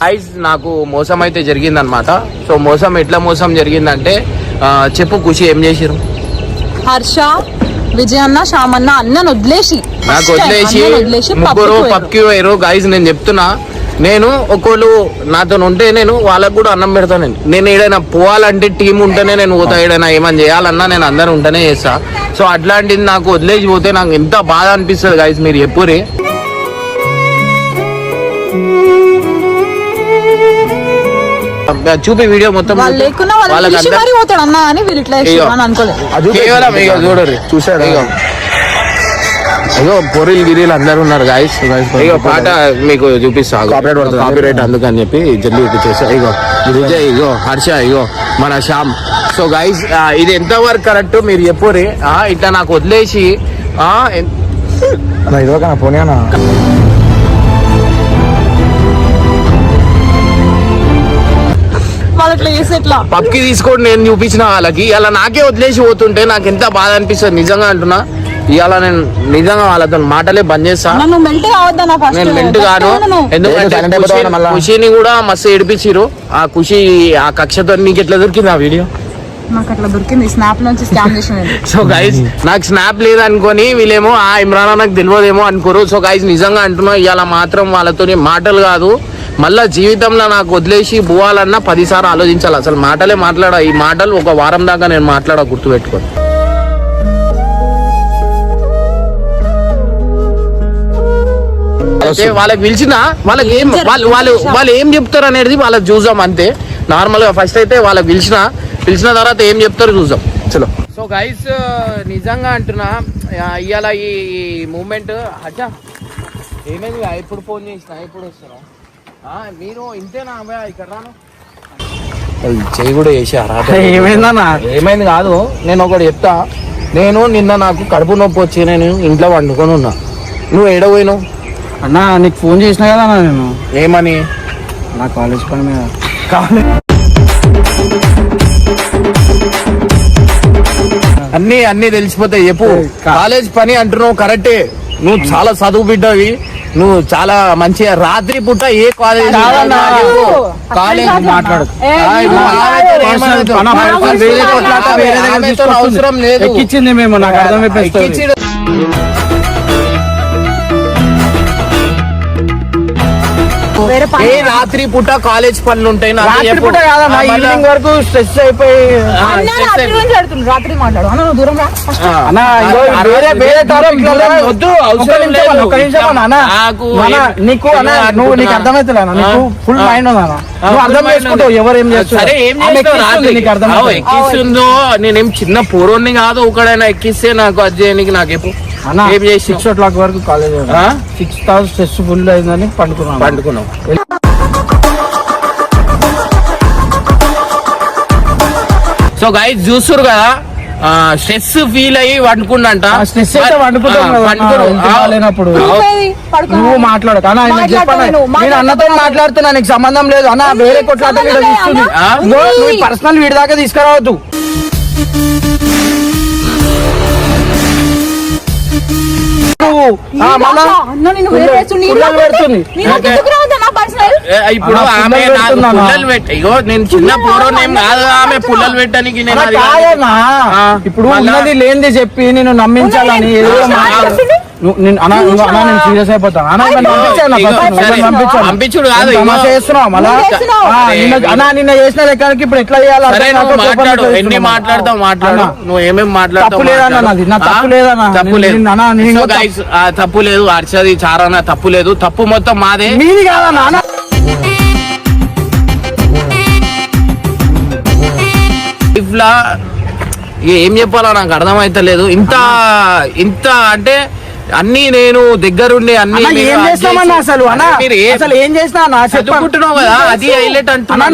Guys నాకు మోసం అయితే జరిగిందనమాట. సో మోసం ఎట్లా మోసం జరిగిందంటే చెప్పు ఖుషి ఏం చేసిరు? హర్ష, విజయన్న, శ్యామన్న అన్నను వదిలేసి నాకు వదిలేసి ముగ్గురు పబ్కి పోయారు. గైస్ నేను చెప్తున్నా, నేను ఒకళ్ళు నాతో ఉంటే నేను వాళ్ళకు కూడా అన్నం పెడతాను. నేను ఏదైనా పోవాలంటే టీం ఉంటేనే నేను పోతా. ఏదైనా ఏమైనా చేయాలన్నా నేను అందరూ ఉంటేనే చేస్తా. సో అట్లాంటిది నాకు వదిలేసి పోతే నాకు ఎంత బాధ అనిపిస్తుంది గైస్. మీరు ఎప్పుడే చూపి వీడియో మొత్తం చూడరు చూసారు. అయ్యో పొరిల్ గిరిలు అందరు ఉన్నారు గాయస్. ఇగో పాట మీకు చూపిస్తా, కాపీరైట్ అందుకని చెప్పి జల్దీ చేసా. ఇగో విజయ్, ఇగో హర్ష, ఇగో మన శ్యామ్. సో గైస్ ఇది ఎంత వరకు కరెక్ట్ మీరు చెప్పురే. ఇట్లా నాకు వదిలేసి పోనీ పబ్కి తీసుకోండి నేను చూపించిన వాళ్ళకి. అలా నాకే వదిలేసి పోతుంటే నాకు ఎంత బాధ అనిపిస్తుంది నిజంగా అంటున్నా. ఇవాళ నేను నిజంగా వాళ్ళతో మాటలే బంద్ చేస్తా. నేను మెంట్ గాను, ఎందుకంటే ఖుషిని కూడా మస్తు ఏడిపించిరు. ఆ ఖుషి ఆ కక్షతో నీకు ఎట్లా దొరికింది ఆ వీడియో? సో గైస్ నాకు స్నాప్ లేదనుకొని వీళ్ళేమో ఇమ్రాన్ నాకు తెలియదేమో అనుకోరు. సో గైస్ నిజంగా అంటున్నా, ఇవాళ మాత్రం వాళ్ళతో మాటలు కాదు, మళ్ళా జీవితంలో నాకు వదిలేసి పోవాలన్నా 10 సార్లు ఆలోచించాలి. అసలు మాటలే మాట్లాడా. ఈ మాటలు ఒక వారం దాకా నేను మాట్లాడా, గుర్తుపెట్టుకోండి. వాళ్ళకి పిలిచిన వాళ్ళకి ఏం వాళ్ళు ఏం చెప్తారు అనేది వాళ్ళకి చూద్దాం అంతే. నార్మల్ గా ఫస్ట్ అయితే వాళ్ళకి పిలిచిన తర్వాత ఏం చెప్తారో చూద్దాం. చలో. సో గైస్ నిజంగా అంటున్నా, ఇవాళ ఈ మూమెంట్ అచ్చా ఏమైంది? ఎప్పుడు ఫోన్ చేసినా ఎప్పుడు వస్తున్నావు? మీరు ఇంతేనా ఇక్కడ రాను చెయ్యి కూడా వేసారా? ఏమైందన్నా? ఏమైంది కాదు, నేను ఒకటి చెప్తా. నేను నిన్న నాకు కడుపు నొప్పి వచ్చి నేను ఇంట్లో వండుకొని ఉన్నా. నువ్వు ఏడపోయినావు అన్నా? నీకు ఫోన్ చేసినా కదా నేను. ఏమని? నా కాలేజ్ పని మీద. అన్ని తెలిసిపోతాయి. చెప్పు. కాలేజ్ పని అంటున్నావు కరెక్టే. నువ్వు చాలా చదువు బిడ్డవి, నువ్వు చాలా మంచిగా. రాత్రి పూట ఏ కాలేజ్ అవసరం లేదు. ఎక్కించింది మేము, నాకు అర్థమైపోయింది. రాత్రి పూట కాలేజ్ పనులు ఉంటాయి. ఈవినింగ్ వరకు స్ట్రెస్ అయిపోయి రాత్రి మాట్లాడు అన్న, నువ్వు దూరం నీకు అర్థమైతే నీకు ఫుల్ మైండ్ ఉందా? నువ్వు అర్థం చేసుకుంటావు ఎవరు ఏం చేస్తారు. ఎక్కిస్తుందో నేనేం చిన్న పూర్వని కాదు. ఒకడైనా ఎక్కిస్తే నాకు అది చేయడానికి నాకేపు 6 o'clock వరకు కాలేజ్ 6,000 స్ట్రెస్ ఫుల్ అయిందని పండుకున్నాం. సో గైస్ చూస్తురు కదా, స్ట్రెస్ ఫీల్ అయ్యి వండుకుండంట. స్ట్రెస్ అయితే వండుకుంటున్నప్పుడు నువ్వు మాట్లాడక నేను అన్నతో మాట్లాడుతున్నా, నీకు సంబంధం లేదు అన్న. వేరే కొట్లాట తీసుకుంది, నువ్వు పర్సనల్ వీడి దాకా తీసుకురావద్దు. ఇప్పుడు నేను చిన్న పూర్వం కాదు ఆమె పుల్లలు పెట్టడానికి. ఇప్పుడు ఉన్నది లేనిది చెప్పి నేను నమ్మించాలని నేను సీరియస్ అయిపోతాను. పంపించుడు కాదు నిన్న చేసిన లెక్కలకి ఇప్పుడు ఎట్లా చేయాలి? ఎన్ని మాట్లాడతావు మాట్లాడు. నువ్వు ఏమేమి మాట్లాడతావు? తప్పు లేదు. హర్షది చారానా తప్పు లేదు. తప్పు మొత్తం మాదే, మీది కాదన్నా. ఇట్లా ఏం చెప్పాలో నాకు అర్థమైతలేదు. ఇంత అంటే అన్ని నేను దగ్గరుండి అన్ని ఏం చేస్తామన్నా? అసలు ఏం చేసినా చదువుకుంటున్నావు కదా, అది హైలైట్ అంటున్నా.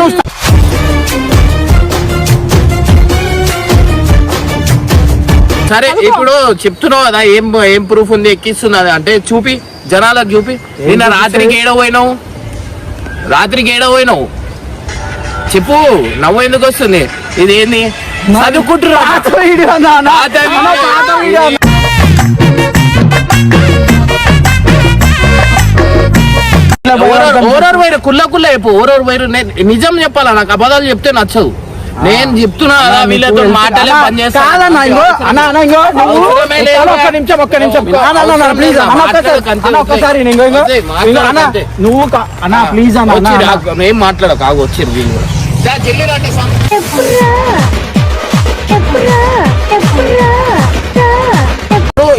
సరే ఇప్పుడు చెప్తున్నావు కదా, ఏం ప్రూఫ్ ఉంది ఎక్కిస్తున్నది అంటే చూపి, జనాలకు చూపి. నిన్న రాత్రికి ఏడవపోయినావు చెప్పు. నవ్వు ఎందుకు వస్తుంది? ఇదేంది? ఓరోరు వైరు కుల్ల చెప్పు ఓరోరు వైరు నిజం చెప్పాలా నాకు అబద్ధాలు చెప్తే నచ్చదు నేను చెప్తున్నా కదా వీళ్ళతో మాటలే పని చేస్తాను నువ్వు ప్లీజ్ అన్న ఏం మాట్లాడక ఆగు వచ్చారు వీళ్ళు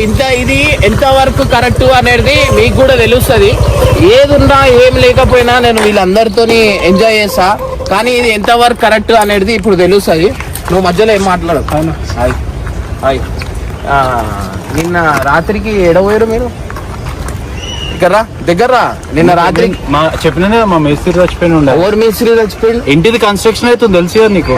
ఇంత ఇది ఎంత వరకు కరెక్ట్ అనేది మీకు కూడా తెలుస్తుంది ఏదున్నా ఏం లేకపోయినా నేను వీళ్ళందరితోని ఎంజాయ్ చేస్తా కానీ ఇది ఎంత వరకు కరెక్ట్ అనేది ఇప్పుడు తెలుస్తుంది నువ్వు మధ్యలో ఏం మాట్లాడవు అవునా హాయ్ హాయ్ నిన్న రాత్రికి ఎడబోయారు మీరు ఇక్కడ దగ్గర నిన్న రాత్రి చెప్పిన మా మేస్త్రి చచ్చిపోయిన ఉండే ఓవర్ మిస్త్రీ చచ్చిపోయింది ఇంటిది కన్స్ట్రక్షన్ అవుతుంది తెలుసు కదా నీకు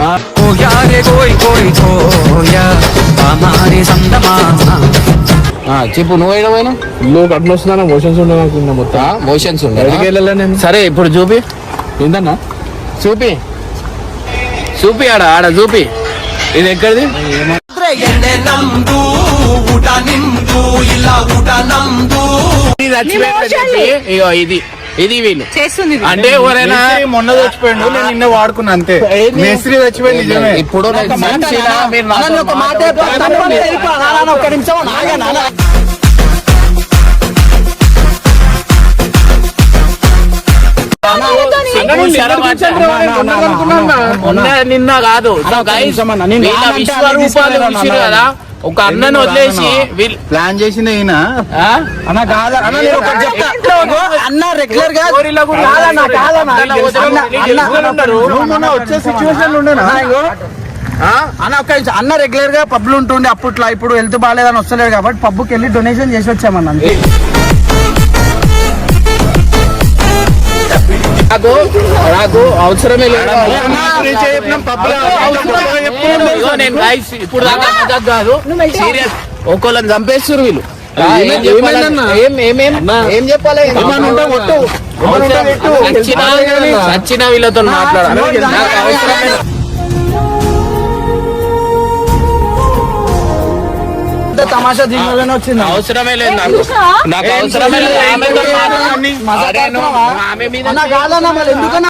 చెప్పు నువ్వు ఏడవైనా నువ్వు కట్టిన వస్తున్నా మోషన్స్ ఉండే నాకు మొత్తం మోషన్స్ ఎక్కడికి వెళ్ళాలి నేను సరే ఇప్పుడు చూపి ఏందన్నా చూపి చూపి ఆడ చూపి ఇది ఎక్కడిది ఇగో ఇది ఇది వీళ్ళు చేస్తుంది అంటే ఎవరైనా మొన్న చచ్చిపోయిండు నేను నిన్న వాడుకున్నా అంతే మేస్త్రి చచ్చిపోయింది నిజమే ఇప్పుడు నాకు మనిషినా మీరు ఒక్క నిమిషం నిన్న కాదు విశ్వరూపాలు చూసిరు కదా ఒక అన్నను వదిలేసి ప్లాన్ చేసింది అయినా అన్న కాదా అన్న రెగ్యులర్ గా వచ్చే సిచ్యువేషన్ ఉండేనా అన్న ఒక్క అన్న రెగ్యులర్ గా పబ్లు ఉంటుండే అప్పట్లో ఇప్పుడు హెల్త్ బాగాలేదని వస్తలేదు కాబట్టి పబ్కి వెళ్ళి డొనేషన్ చేసి వచ్చామన్న నాకు అవసరమే లేదు నేను guys ఇప్పుడు దాకా మజాక్ కాదు సీరియస్ ఒకళ్ళని చంపేస్తారు వీళ్ళు ఏం చెప్పాలి సచ్చిన వీళ్ళతో మాట్లాడాలి నాకు అవసరమే తమాషా దీనివల్లనే వచ్చింది అవసరమే లేదు నాకు అవసరమే లేదు ఆమె మీద కాదన్నా మరి ఎందుకన్నా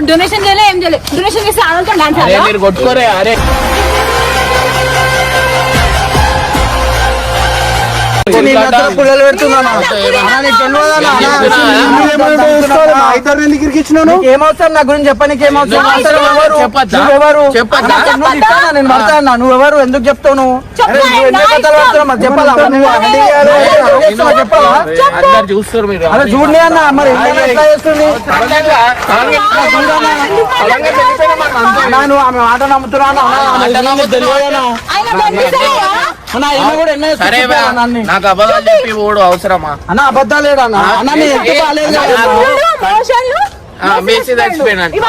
డొనేషన్ చేయలే ఏం చేయలే డొనేషన్ చేస్తే ఆడలతో డాన్స్ అరే మీరు కొట్టుకోరే అరే పుల్లలు పెడుతున్నాను ఏమవుతారు నా గురించి చెప్పడానికి ఏమవుతారు నేను పడతాను నువ్వెవరు ఎందుకు చెప్తావు నువ్వు చెప్పాలా చూస్తారు మీరు అలా చూడలే అన్న మరి ఎట్లా చేస్తుంది నువ్వు ఆమె మాట నమ్ముతున్నాను సరే నాకు అబద్ధాలు చెప్పి ఓడు అవసరమా అన్న అబద్ధాలేడన్నా అన్న నీ ఎంత బాగాలేదు మేసి చచ్చిపోయినట్టు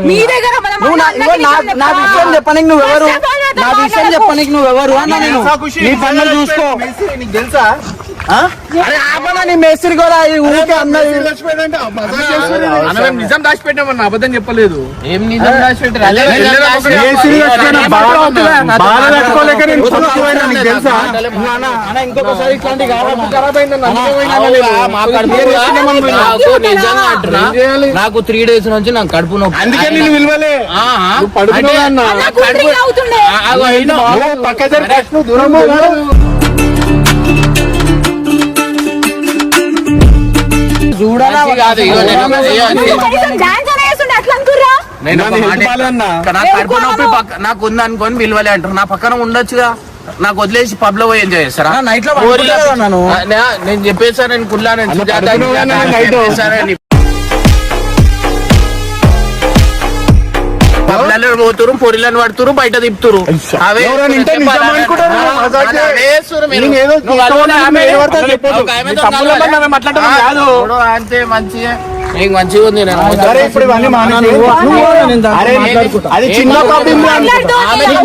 మీ దగ్గర నా విషయం చెప్పడానికి నువ్వెవరు నా విషయం చెప్పడానికి నువ్వెవరు అన్న నేను నీ పనులు చూసుకో నీకు తెలుసా అరే ఆపనా నీ మేస్త్రి కూడా ఊరికే అన్నది నిజం దాచిపెట్టామన్న అబద్ధం చెప్పలేదు ఏం నిజం ఇంకొకసారి ఇట్లాంటి ఖరాబ్ నాకు 3 days నుంచి నాకు కడుపు నొప్పి అందుకే నేను విలువలే చూడాలా కాదు కడుపు నొప్పి నాకు ఉంది అనుకోని విలువలే అంటారు నా పక్కన ఉండొచ్చుగా నాకు వదిలేసి పబ్ లో పోయి ఎంజాయ్ చేస్తారా నైట్ లో నేను చెప్పేసాను నేను కుల్లా నేను పబ్లలో పోతురు పొరిలను పడుతురు బయట తిప్పుతురు అవే అంతే మంచిగా నీకు మంచిగా ఉంది నేను సరే ఇప్పుడు ఇవన్నీ మానేసి అరే అది చిన్న ప్రాబ్లం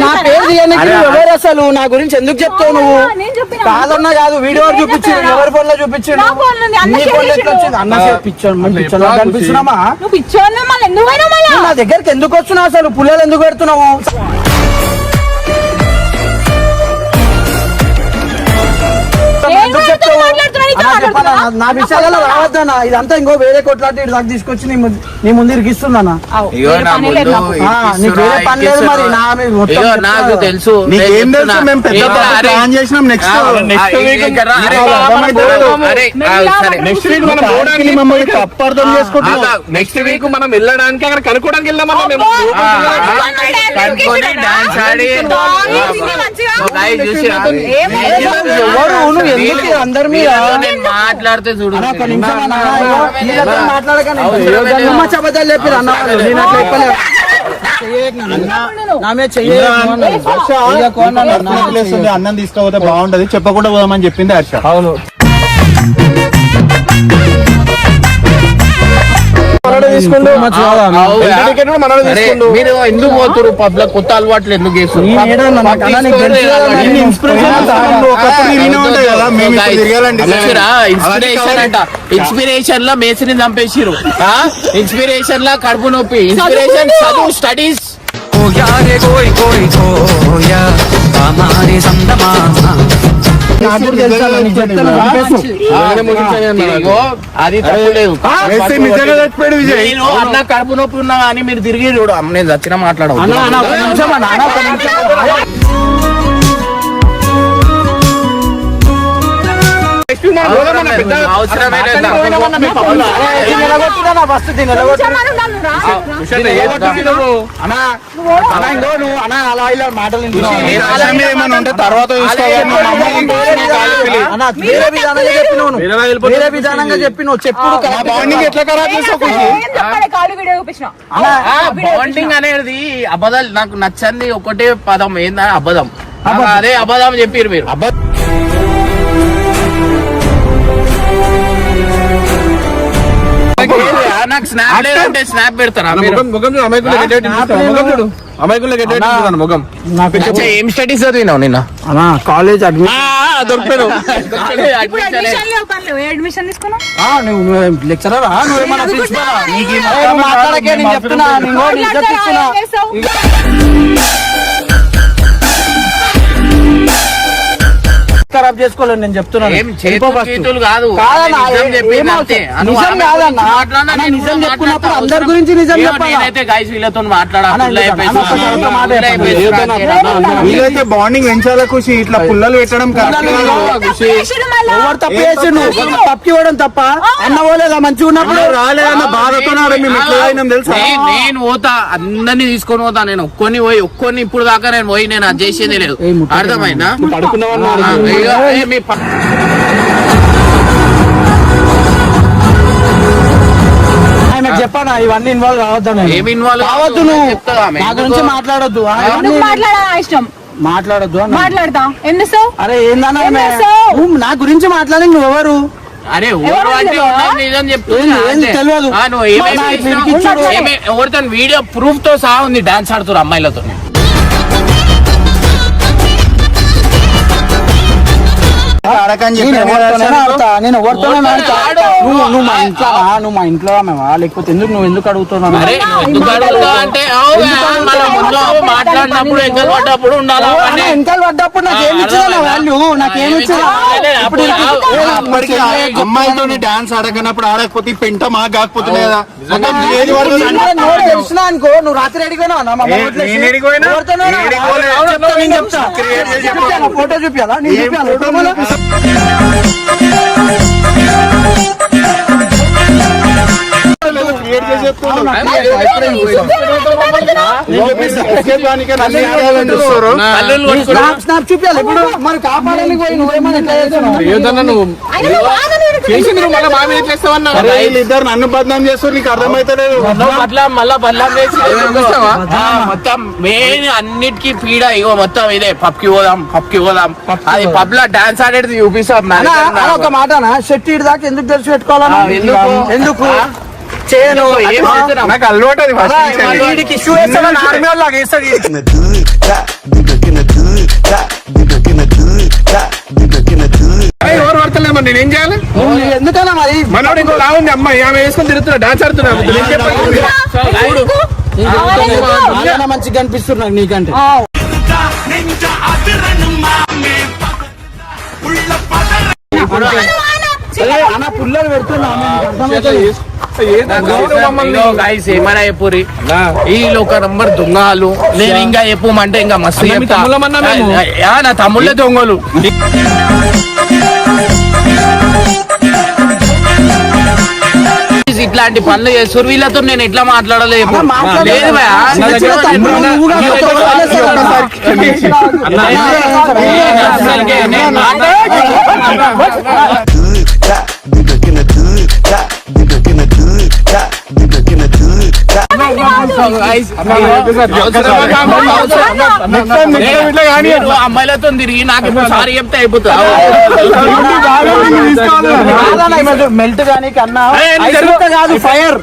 నా పేరు తీయనీకి నువ్వు ఎవరు అసలు నా గురించి ఎందుకు చెప్తావు నువ్వు నేను చెప్పిన కాదన్నా కాదు వీడియో చూపించాడు ఎవరి ఫోన్ లో చూపించాడు నా phone లో ఉంది. అన్న నీ share ఫోన్ లో ఎట్లా చేసిండు. వచ్చింది అన్న పిచ్చోడు కనిపిస్తున్నామా నువ్వు పిచ్చోన్నా మళ్ళీ ఎందుకు పోయినా మళ్ళా నువ్వు నా దగ్గరికి ఎందుకు వచ్చినావు అసలు పుల్లలు ఎందుకు పెడుతున్నావు ఎందుకు చెప్తావు? అన్నా చెప్పన్నా, నా విషయాలలో రావద్దన్నా ఇదంతా ఇంకో వేరే కొట్లాటి ఇటు దాకా తీసుకొచ్చి నీ ముందు ఇరికిస్తుందన్నా ఇగో నా ముందు నీకు వేరే పని లేదు మరి నా మీద మొత్తం ఇగో నాకు చెప్తున్నా. తెలుసు నీకేం నేను తెలుసు మేము పెద్ద చెప్తున్నా. అరే, ప్లాన్ చేసినాం నెక్స్ట్ నెక్స్ట్ వీక్ మనం పోవడానికి మమ్మల్ని అపార్థం చేసుకుంటున్నాం నెక్స్ట్ వీక్ మనం వెళ్ళడానికి అక్కడ కనుక్కోవడానికి వెళ్దామన్నా మేము కనుక్కొని డాన్స్ ఆడి ఎవరు నువ్వు ఎందుకు అందరి మీద నేను మాట్లాడితే చూడు అన్న, ఒక్క నిమిషం అన్న. ఇగో, వీళ్ళతో మాట్లాడకనే. అమ్మ చబద్దాలు చెప్పిర్రు అన్న వాళ్ళు. నేను అట్లా చెప్పలేదు. నా మీద చెయ్యకు అన్న. ఇక కోన అన్న, నా మీద చెయ్యకు. అన్నం తీసుకోపోతే బాగుంటది చెప్పకుండా పోదామని చెప్పింది హర్ష అవును తీసుకుంటూ అరే, మీరు ఎందుకు పోతురు పబ్ లో కొత్త అలవాట్లు ఎందుకు చేస్తారు ఈ ఏడా అన్న, నాకు అన్న నీకు తెలుసు కదా, నేను ఇన్స్పిరేషన్ ఒకప్పుడు తిరిగినా ఉంటాయి కదా మేము ఇప్పుడు తిరగాలండి ఇన్స్పిరేషన్ అంట ఇన్స్పిరేషన్ లో మేసిని చంపేసిరు ఇన్స్పిరేషన్ లో కడుపు నొప్పి ఇన్స్పిరేషన్ చదువు స్టడీస్ నాకు కూడా తెలుసు అన్న, నీకు చెప్తాను. ఇగో, అది తప్పలేదు నిజంగా చచ్చిపోయాడు విజయ్ నేను అన్న కడుపు నొప్పి ఉన్నా కానీ మీరు తిరిగి చూడు అమ్మ నేను చచ్చిన మాట్లాడవు అన్న, అన్న, ఒక్క నిమిషం అన్న, అన్న, ఒక్క నిమిషం. అవసరమే లేదు దీన్ని ఎలాగొట్టినా ఫస్ట్ దీన్ని ఎలాగొట్టినా అన్న, అన్న, ఇంకో నువ్వు అన్న అలా ఇలా మాటలు వింటున్నావు. ఏమైనా ఉంటే తర్వాత చూసుకోవాలి మా మమ్మల్ని అన్న, వేరే విధానంగా చెప్పినావు నువ్వు. వేరే విధానంగా చెప్పినావు చెప్పుడు మా బాండింగ్ ఎట్లా ఖరాబ్ చేసావు ఖుషి కాలు వీడియో చూపించిన బాండింగ్ అనేది అబద్ధాలు నాకు నచ్చంది ఒకటే పదం ఏందని అబద్ధం అదే అబద్ధం చెప్పారు మీరు నాకు స్నాప్ లేదంటే స్నాప్ పెడతారా మీరు? అచ్చా, ఏం స్టడీస్ చదివినావు నిన్న అన్న కాలేజ్ అడ్మిషన్ దొరికిపోయారు ఇప్పుడు అడ్మిషన్ లేవు పర్లేవు అడ్మిషన్ తీసుకున్నావు నువ్వు లెక్చరరా నువ్వేమన్నా ప్రిన్సిపలా నీకు ఈ నువ్వు మాట్లాడకే నేను చెప్తున్నా నీకు ఇజ్జత్ ఇస్తున్నా ఖరాబ్ చేసుకోలేదు నేను చెప్తున్నాను ఏం చేతులు కాదు కాదన్నా, నిజం చెప్పింది ఏం అంతే. అవసరం? నువ్వు నిజం ఆమె కాదన్నా. గురించి మాట్లాడినా అన్న, నేను నిజం కూడా చెప్పుకున్నప్పుడు మాట్లాడతా. అందరి గురించి నిజం ఏమో చెప్పాలా? నేనైతే గైస్ వీళ్ళతో మాట్లాడా అన్న, ఫుల్ అయిపోయి అన్న, ఒక్క మాట చెప్పండి. వీలైతే బాండింగ్ పెంచాలా ఖుషి ఇట్లా పుల్లలు పెట్టడం కరెక్ట్ కాదు. ఎవరు తప్పు చేసిండు తప్పు ఇవ్వడం తప్ప అన్న పోలేదా మంచిగా ఉన్నప్పుడు రాలేదన్న బాధతో మేము ఇట్లా అయినాం తెలుసా నేను పోతా అందరినీ తీసుకొని పోతా నేను ఒక్కొని ఇప్పుడు దాకా నేను పోయి నేను అది చేసేది లేదు అర్థమైందా ఇక, మీ ఆమెకు చెప్పానా ఇవన్నీ ఇన్వాల్వ్ కావద్దు ఏమి ఇన్వాల్వ్ కావద్దు నువ్వు చెప్తావా ఆమె? నా గురించి మాట్లాడొద్దు నువ్వు మాట్లాడా ఇష్టం మాట్లాడొద్దు అన్న. మాట్లాడతా ఏం చేస్తావు అరే ఏందన్నా ఏం ఆమె? చేస్తావు? నువ్వు నా గురించి మాట్లాడి నువ్వెవరు అరే ఎవరు అంటే తెలియదా? ఉన్నది నిజం చెప్తున్నా ఏంది అంతే. తెలియదు. నువ్వు ఏమేమి మా చేసినావు? ఇట్లా ఇరికిచ్చాడు. ఎవరితో వీడియో ప్రూఫ్ తో సహా ఉంది డాన్స్ ఆడుతున్నారు అమ్మాయిలతో అడకని నేను ఎవరితోనైనా ఆడతా, నేను ఎవరితోనైనా ఆడతా. ఆడు. నువ్వు మా ఇంట్లో ఆమెవా లేకపోతే నువ్వు ఎందుకు అడుగుతున్నావు అరే నువ్వు ఎందుకు అడుగుతావు అంటే మన ముందు మాట్లాడినప్పుడు ఎగ్గలు పడ్డప్పుడు ఉండాలి అవన్నీ. వెనకాల పడ్డప్పుడు నాకేం ఇచ్చిందా వాల్యూ నాకేం ఇచ్చిందా ఇప్పుడు అప్పటికి అమ్మాయితో డాన్స్ ఆడకనప్పుడు ఆడకపోతే ఈ పెంట మాకు కాకపోతే లేదా ఏది వరకు నోరు తెలిసినా అనుకో నువ్వు రాత్రి అడిగిపోయినా నేను ఎడిగిపోయినా? ఏడికి పోలే. ఫోటో చూపించాలా నేను చూపించాలి క్రియేట్ చేసి చెప్తున్నా. పల్లెలు కొట్టుకోవడం. స్నాప్ చూపించాలి ఇప్పుడు మరి కాపాడడానికి పోయి నువ్వేమన్నా ఎట్లా చేస్తున్నావు అరే వీళ్ళిద్దరు నన్ను బదనాం చేస్తారు నీకు అర్థమైతలేదు మళ్ళా బల్లం వేసి మొత్తం మెయిన్ అన్నిటికీ పీడ ఇగో మొత్తం ఇదే పబ్కి పోదాం అది పబ్ లో డాన్స్ ఆడేది చూపిస్తాం అన్న, అన్న, ఒక మాటనా షర్ట్ ఇటు దాకా ఎందుకు తెరిచి పెట్టుకోవాలన్నా ఎందుకు? ఎందుకు చేయను ఏం చేస్తున్నావు? నాకు అలవాటు అది first నుంచి. వీడికి ఇష్యూ వేస్తాడు ఆర్మీ వాళ్ళకి వేస్తాడు వీడికి. అరే, ఎవరు పడతలేమో నేనేం చేయాలి? నువ్వు ఎందుకన్నా మరి మనోడు ఇంకో లా ఉంది అమ్మాయి ఆమె వేసుకొని తిరుగుతున్నా డాన్స్ ఆడుతున్నా నేను చెప్పాను. నాకన్నా మంచిగా కనిపిస్తున్నారు నీకంటే. అన్న పుల్లలు పెడుతున్నా గైస్ ఏమైనా చెప్పురి వీళ్ళు ఒక నంబర్ దొంగలు. నేను ఇంకా చెప్పమంటే ఇంకా మస్తు అన్న, మీ చెప్తా. తమ్ముళ్ళమన్నా మేము? నా తమ్ముళ్ళే దొంగలు. ఇట్లాంటి పనులు చేస్తారు వీళ్ళతో నేను ఎట్లా మాట్లాడాలి చెప్పు. లేదు భయ్యా. అసలుకే నేను అమ్మాయిలతో తిరిగి నాకు ఇప్పుడు సారీ చెప్తే అయిపోతుంది. మెల్ట్ కానీ కన్నా కాదు ఫైర్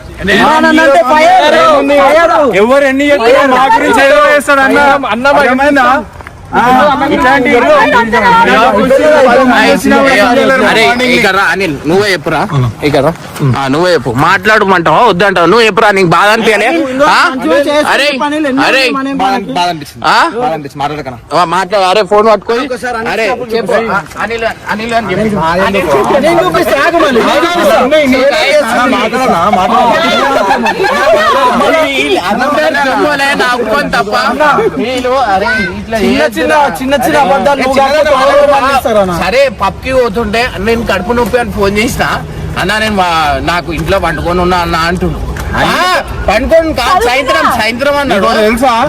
ఫైర్. ఎవరు ఎన్ని చెప్పినా మా గురించి ఏదో వేస్తాడు అన్న. అర్థమైందా? అరే ఇక్కడ రా అనిల్, నువ్వే చెప్పురా. ఇక్కడ రా. నువ్వే చెప్పు. మాట్లాడమంటావా వద్దంటావా? నువ్వు చెప్పురా. నీకు బాధ అనిపించలే? అరే అరే మాట్లాడు. అరే ఫోన్ పట్టుకొని అరే చెప్పు అనిల్ అనిల్ అని చెప్పు. నాకు తప్ప వీళ్ళు అరే ఇట్లా చిన్న చిన్న అబద్ధాలు సరే పప్కి పోతుంటే నేను కడుపు నొప్పి అని ఫోన్ చేసిన అన్న నేను నాకు ఇంట్లో పండుకొని ఉన్నా అన్న అంటుండు. పండుకొని కాదు సాయంత్రం సాయంత్రం అన్నాడు.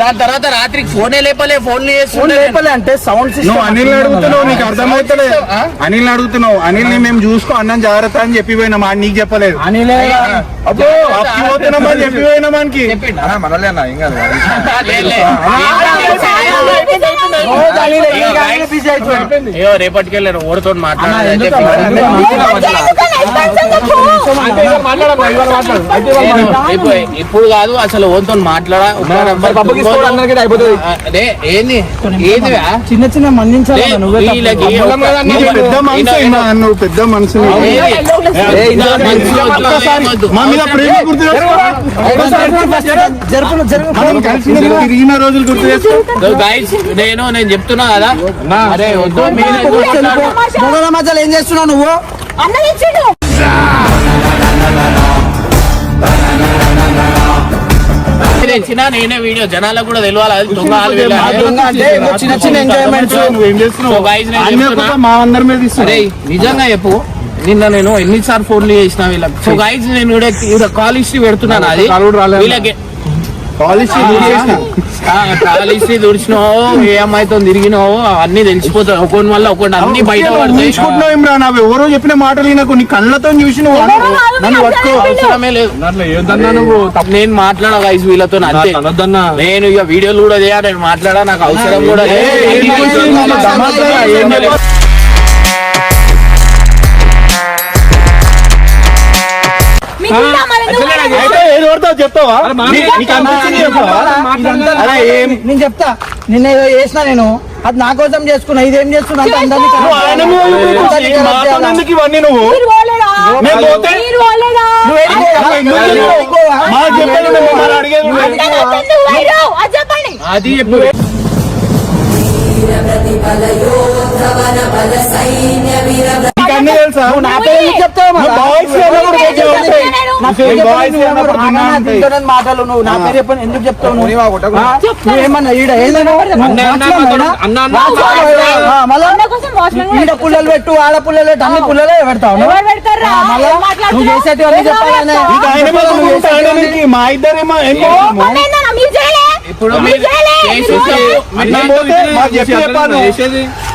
దాని తర్వాత రాత్రికి ఫోనే లేపలే. ఫోన్లు చేస్తుండే లేపలే అంటే సౌండ్ నువ్వు అనిల్ అడుగుతున్నావు, నీకు అర్థమవుతలే. అనిల్ అడుగుతున్నావు. అనిల్ ని మేము చూసుకో అన్నం జాగ్రత్త అని చెప్పి పోయినామా? నీకు చెప్పలేదు. అనిలే అబ్బో అప్పు పోతున్నామని చెప్పి పోయినా మనకి. అయ్యో రేపటికెళ్ళారు ఓడితో మాట్లాడాలి. ఇప్పుడు కాదు అసలు ఓన్తో మాట్లాడా. అదే ఏంది ఏంది చిన్న చిన్న మందించాలి. పెద్ద మనసు అయినా నువ్వు పెద్ద మనసు. మా మీద ప్రేమ గుర్తు మనం కలిసి తిరిగిన రోజులు గుర్తు చేసుకో. నేను చెప్తున్నా కదా. అరే వద్దు మొగల మధ్యలో ఏం చేస్తున్నావు నువ్వు? తెచ్చినా నేనే వీడియో జనాలకు కూడా తెలియాలి. అది దొంగ చిన్న చిన్న ఎంజాయ్మెంట్స్ నువ్వేం చేస్తున్నావు? మా అందరి మీద ఇస్తున్నా. నిజంగా చెప్పు. నిన్న నేను ఎన్నిసార్లు ఫోన్లు చేసిన వీళ్ళకి. సో గైజ్ నేను కాల్ హిస్టరీ పెడుతున్నాను. అది వీళ్ళకి కాలిసి దుడిచినావో ఏ అమ్మాయితో తిరిగినావో అన్ని తెలిసిపోతాయి. ఒకటి వల్ల ఒకటి అన్ని బయట పడతాయి. నావి ఎవరో చెప్పిన మాటలు నాకు నీ కళ్ళతో చూసి నువ్వు నన్ను పట్టుకో. అవసరమే లేదు. నేను మాట్లాడా గైస్ వీళ్ళతో అంతే. నేను ఇక వీడియోలు కూడా చేయాలి. నేను మాట్లాడా నాకు అవసరం కూడా లేదు. చెప్తావా? నేను చెప్తా. నిన్న ఏదో చేసినా నేను అది నా కోసం చేసుకున్నా. ఇదేం చేస్తున్నా అంటే అందరినీ ఇవన్నీ నువ్వు అది అన్ని తెలుసా? నా పేరు చెప్తావు మాటలు నువ్వు నా పేరు చెప్పని ఎందుకు చెప్తావు? నువ్వేమన్నా ఈడ ఈడ పుల్లలు పెట్టు ఆడ పుల్లలు పెట్టు అన్ని పుల్లలే పెడతావు. నువ్వు చేసేటివన్నీ చెప్పాలనే మా ఇద్దరేమో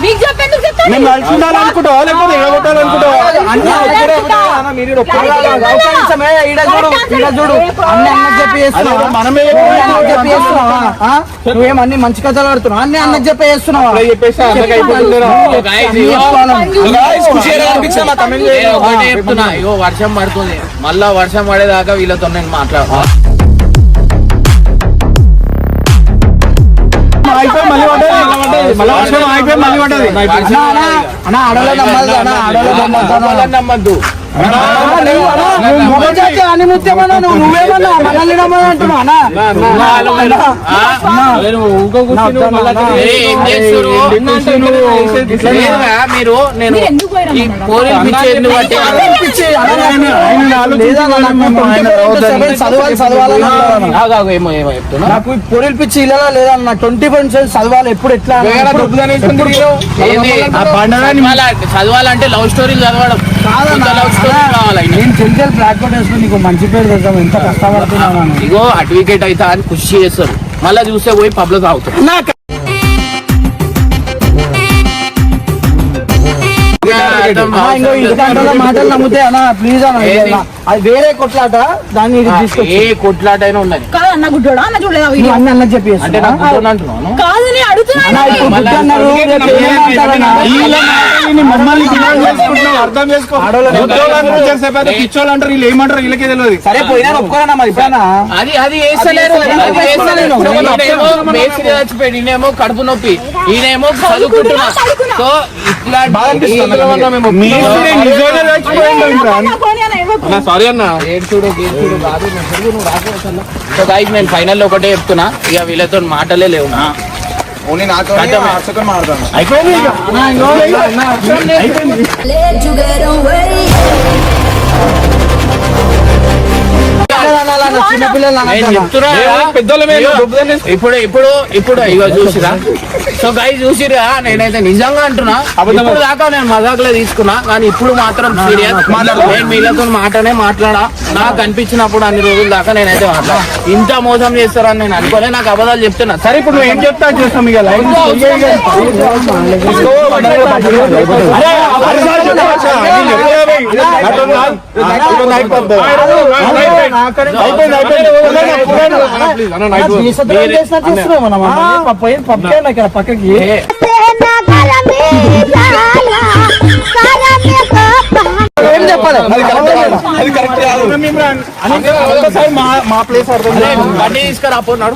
మీకు చెప్పేందుకు మేము కలిసి ఉండాలనుకుంటావా లేకపోతే ఎగగొట్టాలనుకుంటావా? అన్ని ఒక్కడే ఉంటాయి అన్న, మీరు ఈడ ఒక్కడే ఉంటారు. ఒక్క నిమిషమే, ఈడ చూడు అన్ని అన్నకు చెప్పి చేస్తున్నావా? అదే మనమే అన్నకు చెప్పి చేస్తున్నావా? ఆ? నువ్వేం అన్ని మంచి కథలు ఆడుతున్నావు, అన్ని అన్నకు చెప్పి చేస్తున్నావా? చెప్పేసి అన్నకి అయిపోతుందిరా. నేను ఒకటే చెప్తున్నా, ఇగో వర్షం పడుతుంది, మళ్ళా వర్షం పడేదాకా వీళ్ళతో నేను మాట్లాడతా. అయిపోయి మళ్ళీ పడ్డది, మళ్ళీ వర్షం అయిపోయి మళ్ళీ పడ్డది. అన్న ఆడలో నమ్మద్దు అన్న, ఆడలో నమ్మద్దు. నమ్మద్దు. నువ్వేమన్నా మనల్ని నమ్మని అంటున్నావు అన్న? ఏం చేస్తుర్రు? లేదురా, మీరు నేను ఈ పోరీలు పిచ్చి ఎందుకు పట్టి ఏమో ఏమో చెప్తున్నా. నాకు పొరిల్ పిచ్చి ఇలా లేదన్న, 20% చదవాలి ఎప్పుడు ఎట్లా ఏంది? ఆ పండగని మళ్ళా చదవాలంటే లవ్ స్టోరీలు చదవడం లవ్ స్టోరీ కావాలి. నేను జనరల్ బ్లాక్ కోట్ వేసుకుని నీకు మంచి పేరు తెద్దాం, ఎంత కష్టపడుతున్నాను. ఇగో అడ్వకేట్ అయితే అని కృషి చేస్తారు, మళ్ళా చూస్తే పోయి పబ్లో తాగుతారు. మాటలు నమ్ముతే అన్న ప్లీజ్ అన్న, అది వేరే కొట్లాట, దాన్ని ఏ కొట్లాట అయినా ఉన్నది. కాదు అన్న గుడ్డోడా అన్న చూడలేదా వీడియో? అన్న అన్న చెప్పి అంటే నాకు గుడ్డోడు అంటున్నాను. కాదు నేను అడుగుతున్నా. మమ్మల్ని బిలాంగ్ చేసుకుంటున్నావు, అర్థం చేసుకో. పిచ్చోళ్ళు అంటారు, వీళ్ళు ఏమంటారు వీళ్ళకే తెలియదు. సరే పోయినా ఒప్పుకోరన్నా మరి ఇప్పుడన్నా. అది అది వేస్తలేరు. ఈయనేమో మేస్త్రి చచ్చిపోయాడు, ఈయనేమో కడుపు నొప్పి, ఈయనేమో చదువుకుంటున్నా. సో ఇట్లా సారీ అన్న. ఏడ్చుడు కాదు, నువ్వు రాదు. సో గైస్ నేను ఫైనల్ లో ఒకటే చెప్తున్నా, ఇక వీళ్ళతో మాటలే లేవు. అయిపోయింది ఇక. Let you get away. నేను చెప్తున్నా పెద్దోళ్ళమే ఇప్పుడు ఇప్పుడు ఇప్పుడు ఇగో చూసిరా. సో గైస్ చూసిరా, నేనైతే నిజంగా అంటున్నా, ఇప్పుడు దాకా నేను మజాకులే తీసుకున్నా, కానీ ఇప్పుడు మాత్రం సీరియస్. నేను వీళ్ళతో మాటనే మాట్లాడా, నాకు అనిపించినప్పుడు అన్ని రోజుల దాకా నేనైతే మాట్లాడా. ఇంత మోసం చేస్తారని నేను అనుకోలే, నాకు అబద్ధాలు చెప్తున్నా. సరే ఇప్పుడు నువ్వు ఏం చెప్తా చేస్తాం ఇక లైన్ పక్కకి ఏం చెప్పాలి? అది కరెక్ట్ మా ప్లేస్ అర్థం బండి తీసుకురా పోన్నాడు.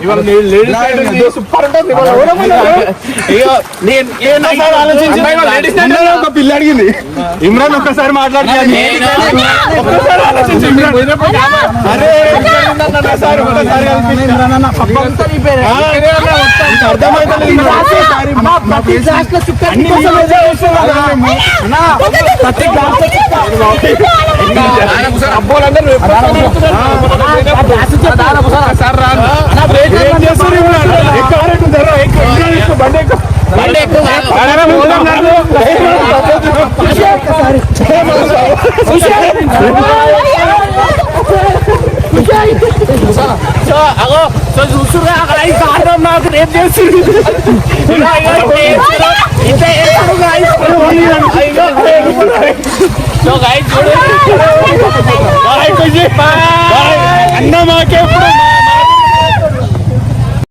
ఒక పిల్ల అడిగింది, ఇమ్రాన్ ఒక్కసారి మాట్లాడుతున్నాను. అరే ఒక్కసారి చూస్తున్నా అక్కడ ఈ కారణం నాకు రేపు చేస్తుంది. అన్న మాకే